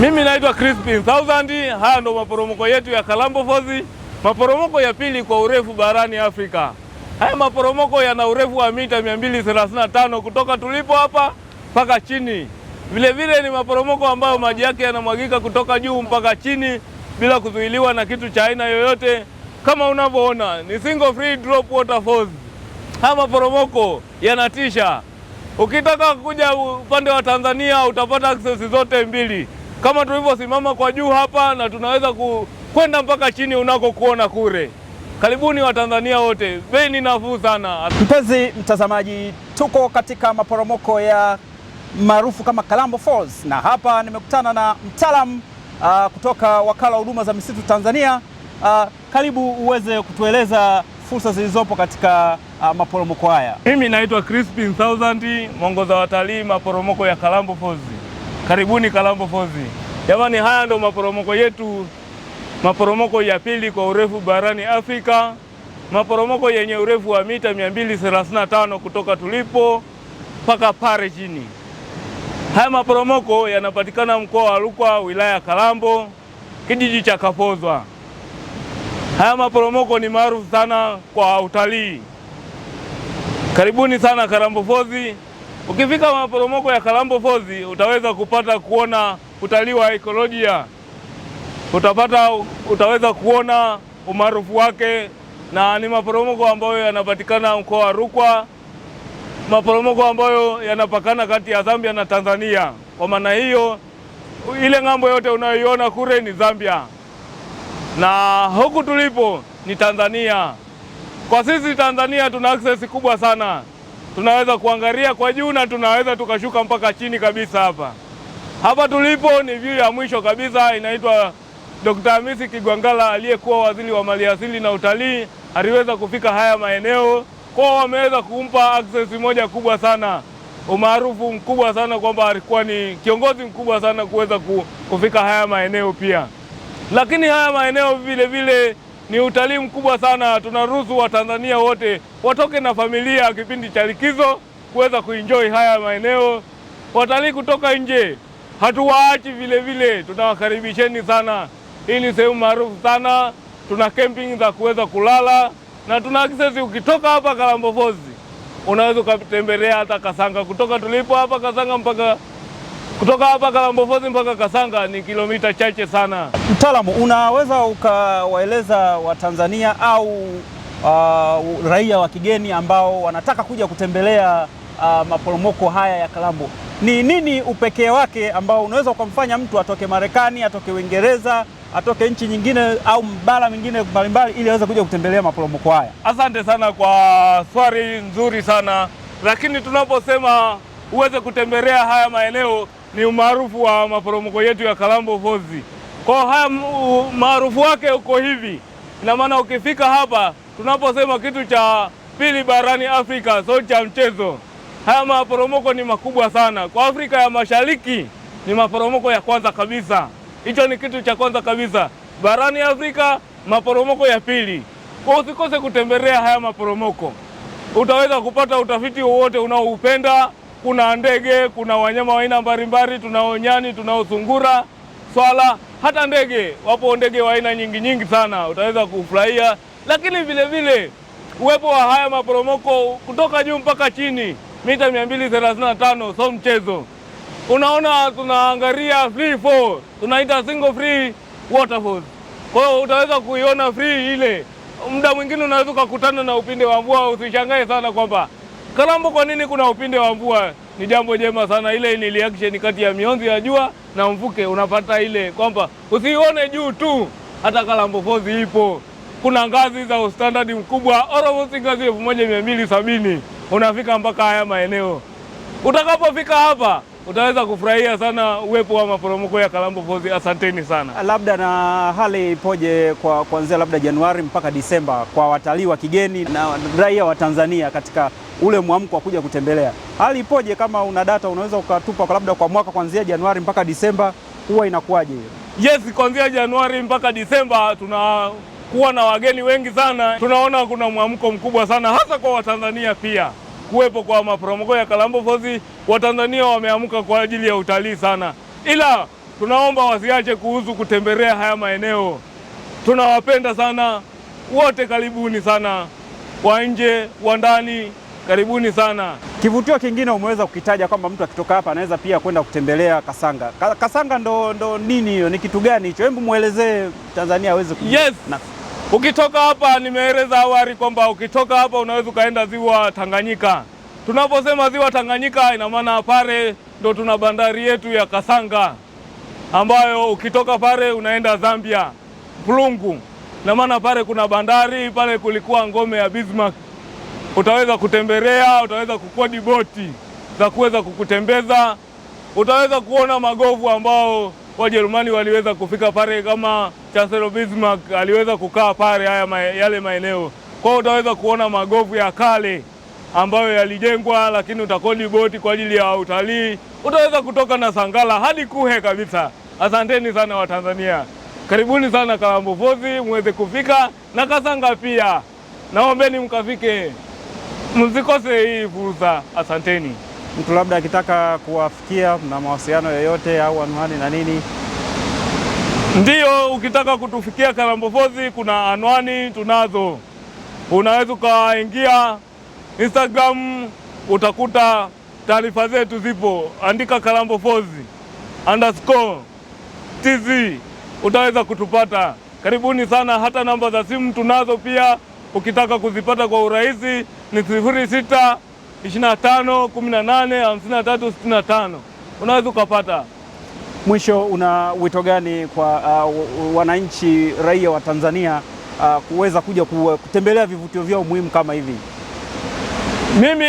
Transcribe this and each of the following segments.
Mimi naitwa Crispin Thousand. Haya ndo maporomoko yetu ya Kalambo Falls, maporomoko ya pili kwa urefu barani Afrika. Haya maporomoko yana urefu wa mita 235 kutoka tulipo hapa mpaka chini. Vile ni maporomoko ambayo maji yake yanamwagika kutoka juu mpaka chini bila kuzuiliwa na kitu cha aina yoyote. Kama unavyoona ni single free drop waterfalls. Haya maporomoko yanatisha. Ukitaka kuja upande wa Tanzania utapata access zote mbili, kama tulivyosimama kwa juu hapa, na tunaweza kwenda mpaka chini unako kuona kure. Karibuni wa Tanzania wote, bei ni nafuu sana. Mpenzi mtazamaji, tuko katika maporomoko ya maarufu kama Kalambo Falls, na hapa nimekutana na mtaalamu kutoka Wakala wa Huduma za Misitu Tanzania. Karibu uweze kutueleza fursa zilizopo katika maporomoko haya. Mimi naitwa Crispin Thousand, mwongoza watalii maporomoko ya Kalambo Falls. Karibuni Kalambo Falls. Jamani, haya ndo maporomoko yetu, maporomoko ya pili kwa urefu barani Afrika, maporomoko yenye urefu wa mita 235 kutoka tulipo mpaka pale chini. Haya maporomoko yanapatikana mkoa wa Rukwa, wilaya ya Kalambo, kijiji cha Kapozwa. Haya maporomoko ni maarufu sana kwa utalii. Karibuni sana Kalambo Falls. Ukifika maporomoko ya Kalambo Falls utaweza kupata kuona utalii wa ekolojia. Utaweza kuona umaarufu wake, na ni maporomoko ambayo yanapatikana mkoa wa Rukwa, maporomoko ambayo yanapakana kati ya Zambia na Tanzania. Kwa maana hiyo ile ng'ambo yote unayoiona kule ni Zambia na huku tulipo ni Tanzania. Kwa sisi Tanzania tuna access kubwa sana, tunaweza kuangalia kwa juu na tunaweza tukashuka mpaka chini kabisa. Hapa tulipo ni view ya mwisho kabisa, inaitwa Dr. Hamisi Kigwangalla aliyekuwa waziri wa maliasili na utalii, aliweza kufika haya maeneo. Kwa wameweza kumpa access moja kubwa sana, umaarufu mkubwa sana, kwamba alikuwa ni kiongozi mkubwa sana kuweza kufika haya maeneo pia. Lakini haya maeneo vile ni utalii mkubwa sana. Tunaruhusu Watanzania wote watoke na familia kipindi cha likizo kuweza kuenjoy haya maeneo. Watalii kutoka nje hatuwaachi vile, tunawakaribisheni sana. Hii ni sehemu maarufu sana, tuna camping za kuweza kulala, na tuna access. Ukitoka hapa Kalambo Falls unaweza ukatembelea hata Kasanga. Kutoka tulipo hapa Kasanga kutoka hapa Kalambo Falls mpaka Kasanga ni kilomita chache sana. Mtaalamu, unaweza ukawaeleza Watanzania au raia wa kigeni ambao wanataka kuja kutembelea maporomoko haya ya Kalambo, ni nini upekee wake ambao unaweza ukamfanya mtu atoke Marekani, atoke Uingereza, atoke nchi nyingine au bara mingine mbalimbali ili aweze kuja kutembelea maporomoko haya? Asante sana kwa swali nzuri sana, lakini tunaposema uweze kutembelea haya maeneo ni umaarufu wa maporomoko yetu ya Kalambo Falls. Kwa haya maarufu wake uko hivi, ina maana ukifika hapa, tunaposema kitu cha pili barani Afrika, sio cha mchezo. Haya maporomoko ni makubwa sana. Kwa Afrika ya Mashariki ni maporomoko ya kwanza kabisa. Hicho ni kitu cha kwanza kabisa. Barani Afrika maporomoko ya pili. Kwa usikose kutembelea haya maporomoko. Utaweza kupata utafiti wowote unaoupenda. Kuna ndege, kuna wanyama wa aina mbalimbali, tunao nyani, tunao sungura, swala, hata ndege. Wapo ndege wa aina nyingi sana, utaweza kufurahia. Lakini vile uwepo wa haya maporomoko kutoka juu mpaka chini mita 235 sio mchezo. Unaona, tunaangalia free fall, tunaita single free waterfalls. Kwa hiyo utaweza kuiona free ile. Muda mwingine unaweza kukutana na upinde wa mvua, usishangae sana kwamba Kalambo kwa nini kuna upinde wa mvua. Ni jambo jema sana, ile ni reaction kati ya mionzi ya jua na mvuke. Unapata ile kwamba usione juu tu, hata Kalambo Falls ipo. Kuna ngazi za standard mkubwa, almost ngazi 1270 unafika mpaka haya maeneo. Utakapofika hapa utaweza kufurahia sana uwepo wa maporomoko ya Kalambo Falls. Asanteni sana. Labda na hali ipoje kwa kuanzia labda Januari mpaka Disemba kwa watalii wa kigeni na raia wa Tanzania katika ule mwamko wa kuja kutembelea? Hali ipoje? Kama una data unaweza ukatupa kwa labda kwa mwaka kuanzia Januari mpaka Disemba huwa inakuwaje? Yes, kuanzia Januari mpaka Disemba tunakuwa na wageni wengi sana. Tunaona kuna mwamko mkubwa sana hasa kwa Watanzania pia. Kuwepo kwa maporomoko ya Kalambo Falls, Watanzania wameamka kwa ajili ya utalii sana. Ila tunaomba wasiache kuhusu kutembelea haya maeneo. Tunawapenda sana wote, karibuni sana, wa nje wa ndani, karibuni sana. Kivutio kingine umeweza kukitaja kwamba mtu akitoka hapa anaweza pia kwenda kutembelea Kasanga. Kasanga ndo nini hiyo? Ni kitu gani hicho? Hebu muelezee Tanzania aweze kujua. Yes. Ukitoka hapa, nimeeleza awali kwamba ukitoka hapa unaweza ukaenda ziwa Tanganyika. Tunaposema ziwa Tanganyika, ina maana pale ndo tuna bandari yetu ya Kasanga, ambayo ukitoka pale unaenda Zambia Pulungu. Ina maana pale kuna bandari, pale kulikuwa ngome ya Bismarck. Utaweza kutembelea, utaweza kukodi boti za kuweza kukutembeza, utaweza kuona magofu ambao Wajerumani waliweza kufika pale, kama Chancellor Bismarck aliweza kukaa pale yale maeneo. Kwa hiyo utaweza kuona magofu ya kale ambayo yalijengwa, lakini utakodi boti kwa ajili ya utalii. Utaweza kutoka na Sangala hadi Kuhe kabisa. Asanteni sana Watanzania, karibuni sana Kalambo Falls, muweze kufika na Kasanga pia, naombeni mkafike, msikose hii fursa. Asanteni. Mtu labda akitaka kuwafikia, mna mawasiliano yoyote au anwani na nini? Ndiyo, ukitaka kutufikia Kalambo Falls kuna anwani tunazo. Unaweza ukaingia Instagram, utakuta taarifa zetu zipo, andika Kalambo Falls _TZ, utaweza kutupata. Karibuni sana. Hata namba za simu tunazo pia, ukitaka kuzipata kwa urahisi ni 06 25 18 53 65, unaweza ukapata. Mwisho, una wito gani kwa wananchi raia wa Tanzania kuweza kuja kutembelea vivutio vyao muhimu kama hivi? Mimi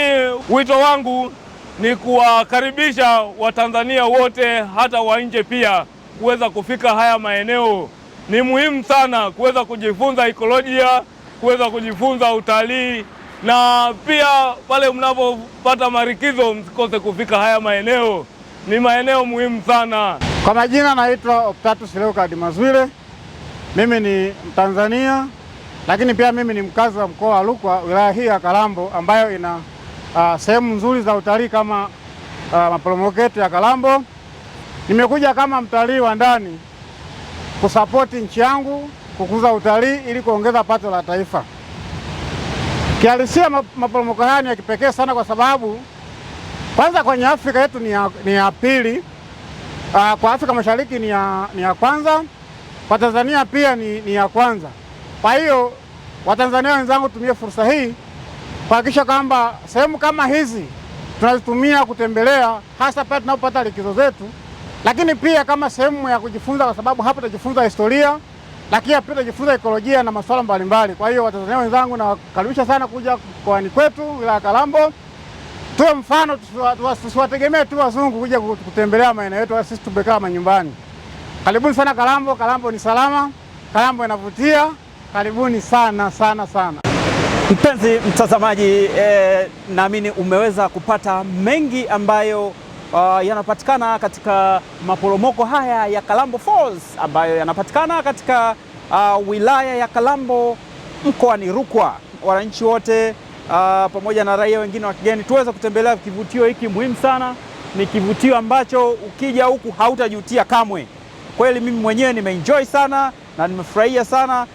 wito wangu ni kuwakaribisha Watanzania wote, hata wa nje pia, kuweza kufika haya maeneo. Ni muhimu sana kuweza kujifunza ekolojia, kuweza kujifunza utalii, na pia pale mnapopata marikizo msikose kufika haya maeneo. Ni maeneo muhimu sana. Kwa majina naitwa Optatus Leokadi Mazwile. Mimi ni Mtanzania, lakini pia mimi ni mkazi wa mkoa wa Rukwa, wilaya hii ya Kalambo, ambayo ina sehemu nzuri za utalii kama maporomoko yetu ya Kalambo. Nimekuja kama mtalii wa ndani kusapoti nchi yangu, kukuza utalii ili kuongeza pato la taifa. Kihalisia maporomoko haya ni ya kipekee sana, kwa sababu kwanza kwenye Afrika yetu ni ya pili, kwa Afrika Mashariki ni ya kwanza, kwa Tanzania pia ni ya kwanza. Kwa hiyo Watanzania wenzangu, tumie fursa hii kuhakikisha kwamba sehemu kama hizi tunazitumia kutembelea, hasa pale tunapopata likizo zetu, lakini pia kama sehemu ya kujifunza, kwa sababu hapa tutajifunza historia, lakini pia tutajifunza ekolojia na masuala mbalimbali. Kwa hiyo Watanzania wenzangu, nawakaribisha sana kuja mkoani kwetu wilaya ya Kalambo. Tuwe mfano, tusiwategemee tu wazungu kuja kutembelea maeneo yetu, sisi tubekaa manyumbani. Karibuni sana Kalambo. Kalambo ni salama, Kalambo inavutia. Karibuni sana sana sana. Mpenzi mtazamaji, naamini umeweza kupata mengi ambayo yanapatikana katika maporomoko haya ya Kalambo Falls, ambayo yanapatikana katika wilaya ya Kalambo mkoani Rukwa. Wananchi wote pamoja na raia wengine wa kigeni tuweze kutembelea kivutio hiki muhimu sana. Ni kivutio ambacho ukija huku hautajutia kamwe. Kweli mimi mwenyewe nimeenjoy sana na nimefurahia sana.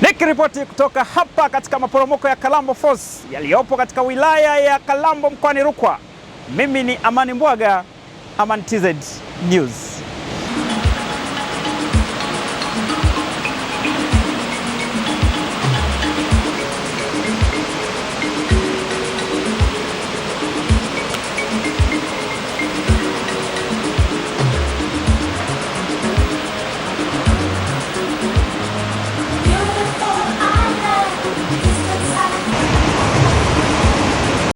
Nikiripoti kutoka hapa katika maporomoko ya Kalambo Falls yaliyopo katika wilaya ya Kalambo mkoani Rukwa, mimi ni Amani Mbwaga, Amani TZ News.